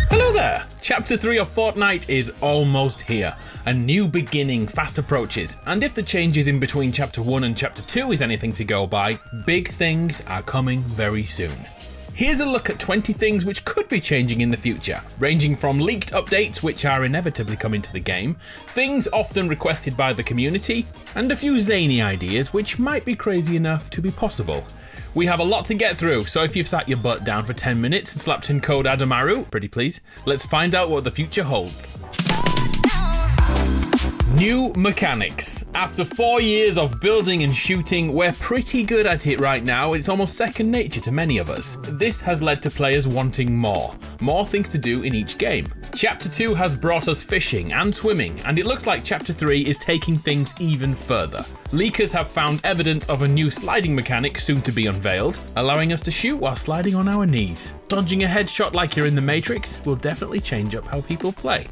Hello there! Chapter 3 of Fortnite is almost here. A new beginning fast approaches, and if the changes in between Chapter 1 and Chapter 2 is anything to go by, big things are coming very soon. Here's a look at 20 things which could be changing in the future, ranging from leaked updates which are inevitably coming to the game, things often requested by the community, and a few zany ideas which might be crazy enough to be possible. We have a lot to get through, so if you've sat your butt down for 10 minutes and slapped in code Adamaru, pretty please, let's find out what the future holds. New mechanics. After 4 years of building and shooting, we're pretty good at it right now. It's almost second nature to many of us. This has led to players wanting more things to do in each game. Chapter 2 has brought us fishing and swimming, and it looks like Chapter 3 is taking things even further. Leakers have found evidence of a new sliding mechanic soon to be unveiled, allowing us to shoot while sliding on our knees. Dodging a headshot like you're in the Matrix will definitely change up how people play.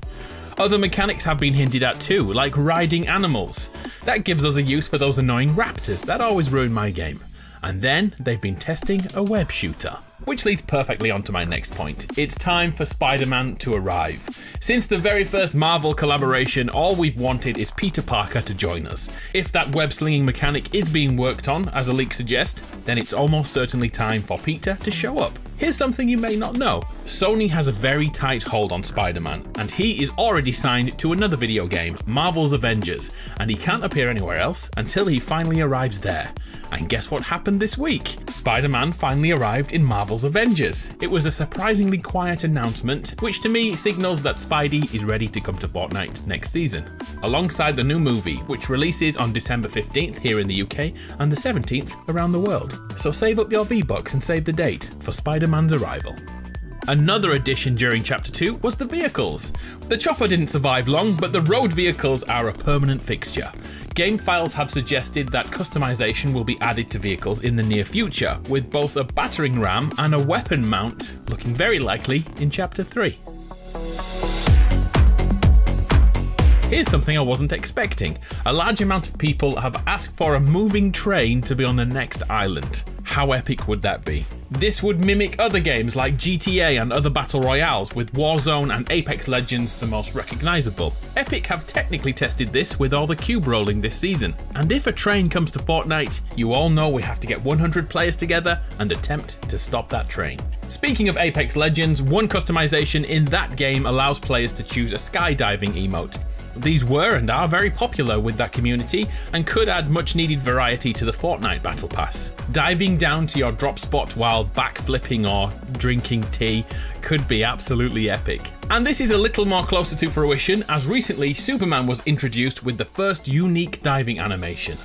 Other mechanics have been hinted at too, like riding animals. That gives us a use for those annoying raptors that always ruin my game. And then they've been testing a web shooter. Which leads perfectly onto my next point. It's time for Spider-Man to arrive. Since the very first Marvel collaboration, all we've wanted is Peter Parker to join us. If that web-slinging mechanic is being worked on, as a leak suggests, then it's almost certainly time for Peter to show up. Here's something you may not know. Sony has a very tight hold on Spider-Man, and he is already signed to another video game, Marvel's Avengers, and he can't appear anywhere else until he finally arrives there. And guess what happened this week? Spider-Man finally arrived in Marvel's Avengers. It was a surprisingly quiet announcement, which to me signals that Spidey is ready to come to Fortnite next season, alongside the new movie, which releases on December 15th here in the UK and the 17th around the world. So save up your V-Bucks and save the date for Spider-Man's arrival. Another addition during Chapter 2 was the vehicles. The chopper didn't survive long, but the road vehicles are a permanent fixture. Game files have suggested that customization will be added to vehicles in the near future, with both a battering ram and a weapon mount looking very likely in Chapter 3. Here's something I wasn't expecting. A large amount of people have asked for a moving train to be on the next island. How epic would that be? This would mimic other games like GTA and other battle royales, with Warzone and Apex Legends the most recognisable. Epic have technically tested this with all the cube rolling this season. And if a train comes to Fortnite, you all know we have to get 100 players together and attempt to stop that train. Speaking of Apex Legends, one customization in that game allows players to choose a skydiving emote. These were and are very popular with that community and could add much needed variety to the Fortnite Battle Pass. Diving down to your drop spot while backflipping or drinking tea could be absolutely epic. And this is a little more closer to fruition, as recently Superman was introduced with the first unique diving animation.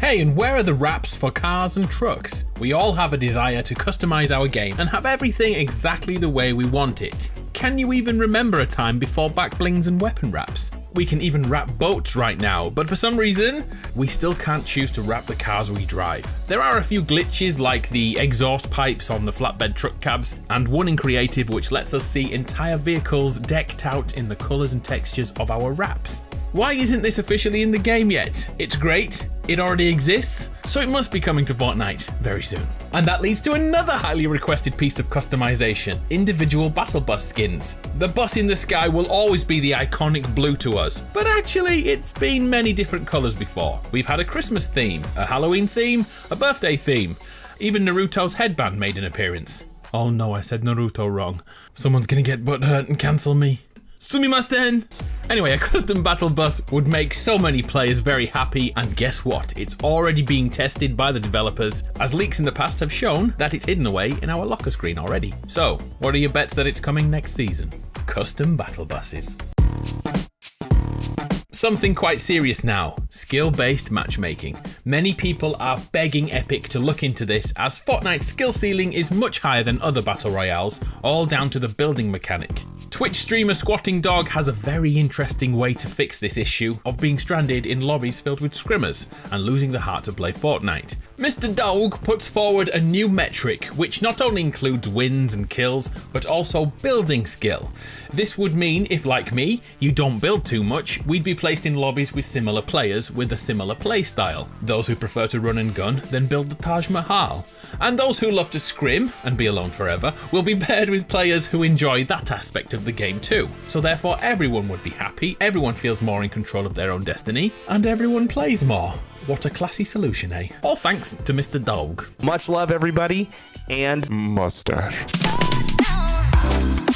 Hey, and where are the wraps for cars and trucks? We all have a desire to customize our game and have everything exactly the way we want it. Can you even remember a time before back blings and weapon wraps? We can even wrap boats right now, but for some reason, we still can't choose to wrap the cars we drive. There are a few glitches like the exhaust pipes on the flatbed truck cabs, and one in creative which lets us see entire vehicles decked out in the colours and textures of our wraps. Why isn't this officially in the game yet? It's great, it already exists, so it must be coming to Fortnite very soon. And that leads to another highly requested piece of customization: individual battle bus skins. The bus in the sky will always be the iconic blue to us, but actually it's been many different colours before. We've had a Christmas theme, a Halloween theme, a birthday theme. Even Naruto's headband made an appearance. Oh no, I said Naruto wrong. Someone's gonna get butthurt and cancel me. Sumimasen! Anyway, a custom battle bus would make so many players very happy, and guess what? It's already being tested by the developers, as leaks in the past have shown that it's hidden away in our locker screen already. So, what are your bets that it's coming next season? Custom battle buses. Something quite serious now, skill-based matchmaking. Many people are begging Epic to look into this, as Fortnite's skill ceiling is much higher than other battle royales, all down to the building mechanic. Twitch streamer Squatting Dog has a very interesting way to fix this issue of being stranded in lobbies filled with scrimmers and losing the heart to play Fortnite. Mr. Dog puts forward a new metric which not only includes wins and kills, but also building skill. This would mean if, like me, you don't build too much, we'd be placed in lobbies with similar players others with a similar playstyle. Those who prefer to run and gun then build the Taj Mahal. And those who love to scrim and be alone forever will be paired with players who enjoy that aspect of the game too. So therefore everyone would be happy, everyone feels more in control of their own destiny, and everyone plays more. What a classy solution, eh? All thanks to Mr. Dog. Much love, everybody, and mustache.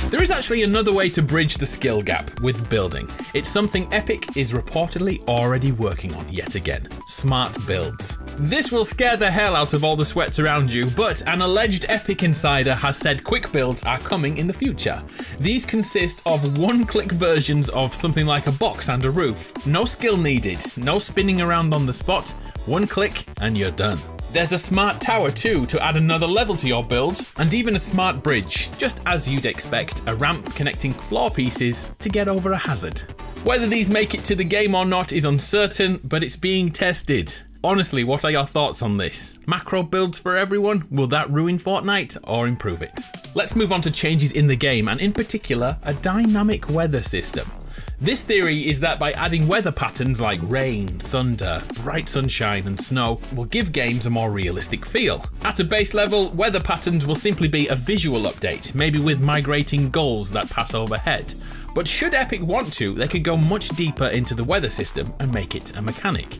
There is actually another way to bridge the skill gap with building. It's something Epic is reportedly already working on yet again. Smart builds. This will scare the hell out of all the sweats around you, but an alleged Epic insider has said quick builds are coming in the future. These consist of one-click versions of something like a box and a roof. No skill needed, no spinning around on the spot, one click and you're done. There's a smart tower too to add another level to your build, and even a smart bridge, just as you'd expect, a ramp connecting floor pieces to get over a hazard. Whether these make it to the game or not is uncertain, but it's being tested. Honestly, what are your thoughts on this? Macro builds for everyone? Will that ruin Fortnite or improve it? Let's move on to changes in the game, and in particular, a dynamic weather system. This theory is that by adding weather patterns like rain, thunder, bright sunshine and snow will give games a more realistic feel. At a base level, weather patterns will simply be a visual update, maybe with migrating gulls that pass overhead. But should Epic want to, they could go much deeper into the weather system and make it a mechanic.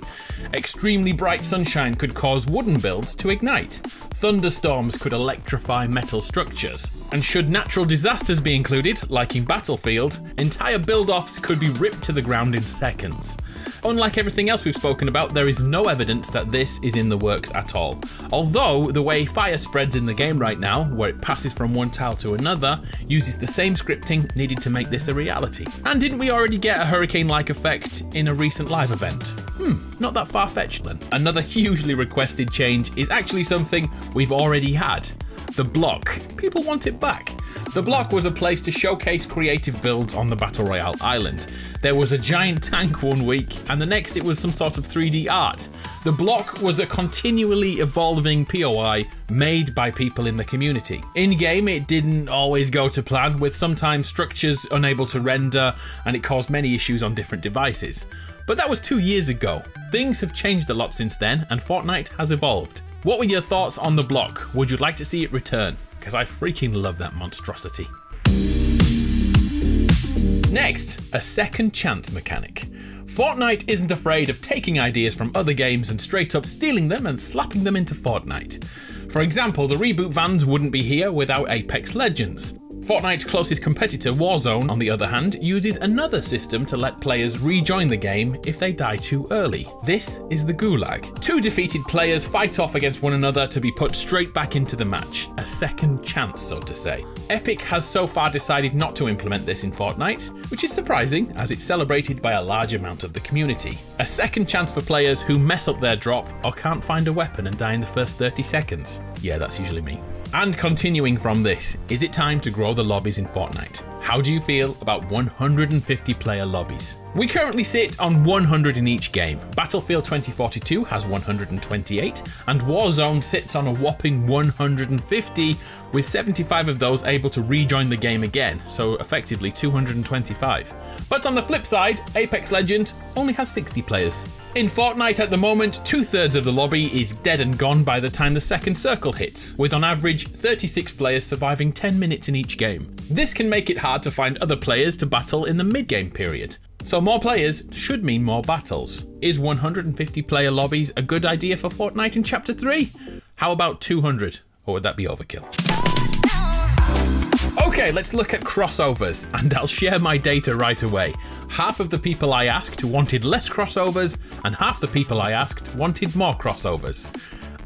Extremely bright sunshine could cause wooden builds to ignite. Thunderstorms could electrify metal structures. And should natural disasters be included, like in Battlefield, entire build-offs could be ripped to the ground in seconds. Unlike everything else we've spoken about, there is no evidence that this is in the works at all. Although the way fire spreads in the game right now, where it passes from one tile to another, uses the same scripting needed to make this a reality. And didn't we already get a hurricane-like effect in a recent live event? Not that far-fetched then. Another hugely requested change is actually something we've already had. The block. People want it back. The block was a place to showcase creative builds on the Battle Royale island. There was a giant tank one week, and the next it was some sort of 3D art. The block was a continually evolving POI made by people in the community. In-game, it didn't always go to plan, with sometimes structures unable to render, and it caused many issues on different devices. But that was 2 years ago. Things have changed a lot since then, and Fortnite has evolved. What were your thoughts on the block? Would you like to see it return? Because I freaking love that monstrosity. Next, a second chance mechanic. Fortnite isn't afraid of taking ideas from other games and straight up stealing them and slapping them into Fortnite. For example, the reboot vans wouldn't be here without Apex Legends. Fortnite's closest competitor, Warzone, on the other hand, uses another system to let players rejoin the game if they die too early. This is the Gulag. Two defeated players fight off against one another to be put straight back into the match. A second chance, so to say. Epic has so far decided not to implement this in Fortnite, which is surprising as it's celebrated by a large amount of the community. A second chance for players who mess up their drop or can't find a weapon and die in the first 30 seconds. Yeah, that's usually me. And continuing from this, is it time to grow the lobbies in Fortnite? How do you feel about 150 player lobbies? We currently sit on 100 in each game. Battlefield 2042 has 128, and Warzone sits on a whopping 150, with 75 of those able to rejoin the game again, so effectively 225. But on the flip side, Apex Legends only has 60 players. In Fortnite at the moment, 2/3 of the lobby is dead and gone by the time the second circle hits, with on average 36 players surviving 10 minutes in each game. This can make it hard to find other players to battle in the mid-game period. So more players should mean more battles. Is 150 player lobbies a good idea for Fortnite in Chapter 3? How about 200? Or would that be overkill? Okay, let's look at crossovers, and I'll share my data right away. Half of the people I asked wanted less crossovers, and half the people I asked wanted more crossovers.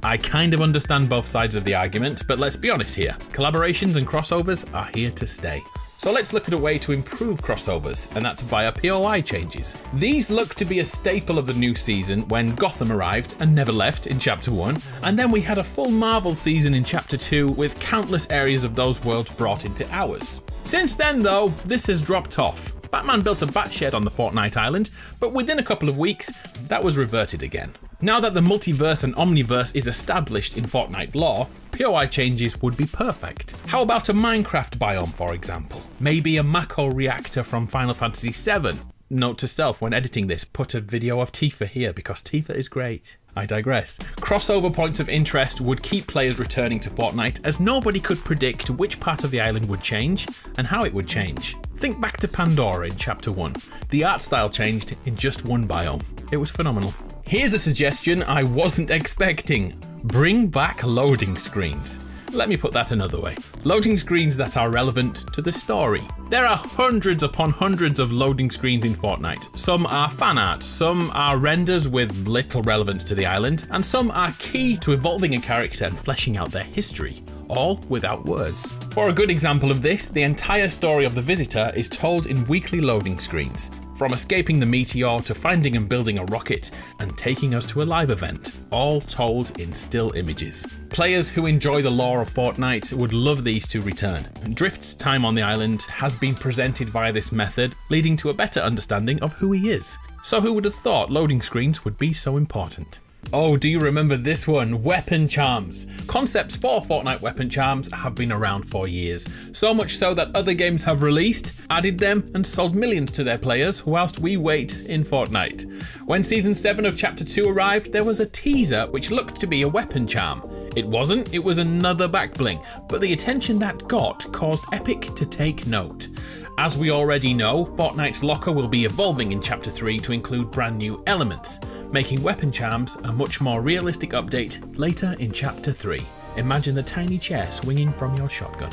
I kind of understand both sides of the argument, but let's be honest here. Collaborations and crossovers are here to stay. So let's look at a way to improve crossovers, and that's via POI changes. These look to be a staple of the new season when Gotham arrived and never left in Chapter 1, and then we had a full Marvel season in Chapter 2 with countless areas of those worlds brought into ours. Since then though, this has dropped off. Batman built a Batshed on the Fortnite island, but within a couple of weeks, that was reverted again. Now that the multiverse and omniverse is established in Fortnite lore, POI changes would be perfect. How about a Minecraft biome, for example? Maybe a Mako reactor from Final Fantasy VII? Note to self when editing this, put a video of Tifa here because Tifa is great. I digress. Crossover points of interest would keep players returning to Fortnite as nobody could predict which part of the island would change and how it would change. Think back to Pandora in Chapter 1. The art style changed in just one biome. It was phenomenal. Here's a suggestion I wasn't expecting. Bring back loading screens. Let me put that another way. Loading screens that are relevant to the story. There are hundreds upon hundreds of loading screens in Fortnite. Some are fan art, some are renders with little relevance to the island, and some are key to evolving a character and fleshing out their history, all without words. For a good example of this, the entire story of the Visitor is told in weekly loading screens. From escaping the meteor to finding and building a rocket and taking us to a live event, all told in still images. Players who enjoy the lore of Fortnite would love these to return. Drift's time on the island has been presented via this method, leading to a better understanding of who he is. So who would have thought loading screens would be so important? Oh, do you remember this one? Weapon charms. Concepts for Fortnite weapon charms have been around for years. So much so that other games have released, added them, and sold millions to their players whilst we wait in Fortnite. When Season 7 of Chapter 2 arrived, there was a teaser which looked to be a weapon charm. It wasn't, it was another back bling, but the attention that got caused Epic to take note. As we already know, Fortnite's locker will be evolving in Chapter 3 to include brand new elements, making weapon charms a much more realistic update later in Chapter 3. Imagine the tiny chair swinging from your shotgun.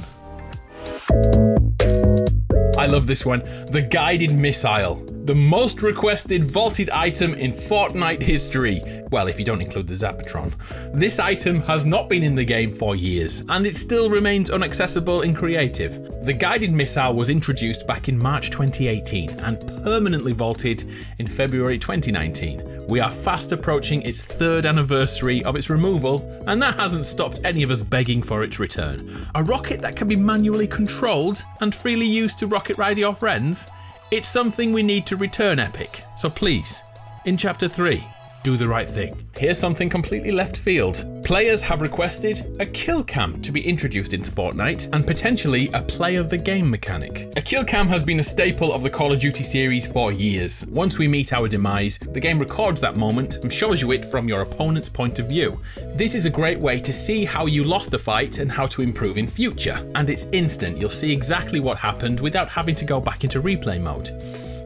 I love this one. The guided missile. The most requested vaulted item in Fortnite history. Well, if you don't include the Zapatron. This item has not been in the game for years, and it still remains inaccessible in creative. The guided missile was introduced back in March 2018 and permanently vaulted in February 2019. We are fast approaching its 3rd anniversary of its removal, and that hasn't stopped any of us begging for its return. A rocket that can be manually controlled and freely used to rocket ride your friends? It's something we need to return, Epic. So please, in Chapter 3, do the right thing. Here's something completely left field. Players have requested a kill cam to be introduced into Fortnite and potentially a play of the game mechanic. A kill cam has been a staple of the Call of Duty series for years. Once we meet our demise, the game records that moment and shows you it from your opponent's point of view. This is a great way to see how you lost the fight and how to improve in future. And it's instant, you'll see exactly what happened without having to go back into replay mode.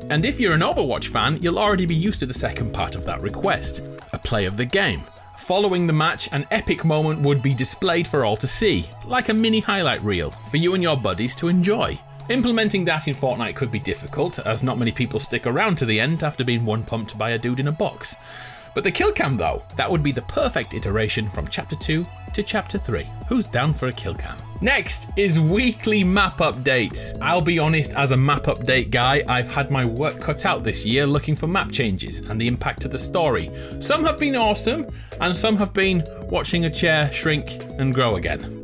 And if you're an Overwatch fan, you'll already be used to the second part of that request, a play of the game. Following the match, an epic moment would be displayed for all to see, like a mini highlight reel, for you and your buddies to enjoy. Implementing that in Fortnite could be difficult, as not many people stick around to the end after being one-pumped by a dude in a box. But the kill cam though, that would be the perfect iteration from Chapter 2 to Chapter 3. Who's down for a kill cam? Next is weekly map updates. I'll be honest, as a map update guy, I've had my work cut out this year looking for map changes and the impact of the story. Some have been awesome, and some have been watching a chair shrink and grow again.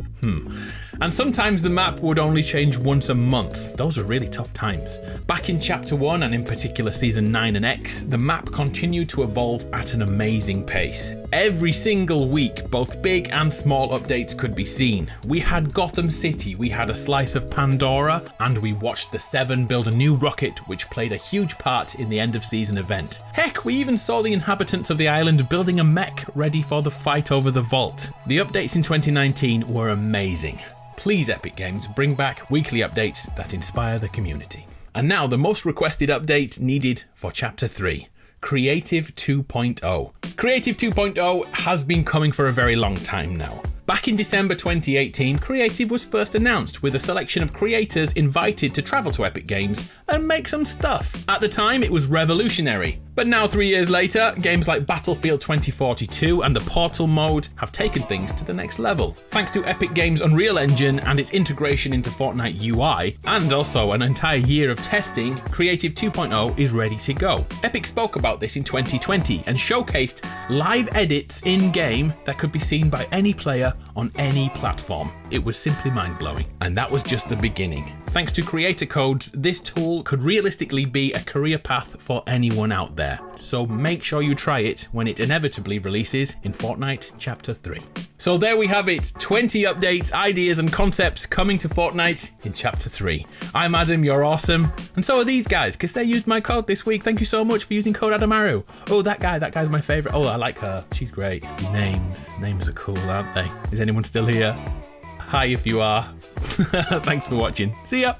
And sometimes the map would only change once a month. Those are really tough times. Back in Chapter 1 and in particular Season 9 and X, the map continued to evolve at an amazing pace. Every single week, both big and small updates could be seen. We had Gotham City, we had a slice of Pandora, and we watched the Seven build a new rocket which played a huge part in the end of season event. Heck, we even saw the inhabitants of the island building a mech ready for the fight over the vault. The updates in 2019 were amazing. Please, Epic Games, bring back weekly updates that inspire the community. And now the most requested update needed for Chapter 3. Creative 2.0. Creative 2.0 has been coming for a very long time now. Back in December 2018, Creative was first announced with a selection of creators invited to travel to Epic Games and make some stuff. At the time, it was revolutionary. But now 3 years later, games like Battlefield 2042 and the Portal mode have taken things to the next level. Thanks to Epic Games' Unreal Engine and its integration into Fortnite UI, and also an entire year of testing, Creative 2.0 is ready to go. Epic spoke about this in 2020 and showcased live edits in-game that could be seen by any player on any platform. It was simply mind-blowing. And that was just the beginning. Thanks to creator codes, this tool could realistically be a career path for anyone out there. So make sure you try it when it inevitably releases in Fortnite Chapter 3. So there we have it, 20 updates, ideas and concepts coming to Fortnite in Chapter 3. I'm Adam, you're awesome. And so are these guys, because they used my code this week. Thank you so much for using code Adamaru. Oh, that guy's my favourite. Oh, I like her. She's great. Names are cool, aren't they? Is anyone still here? Hi if you are. Thanks for watching. See ya.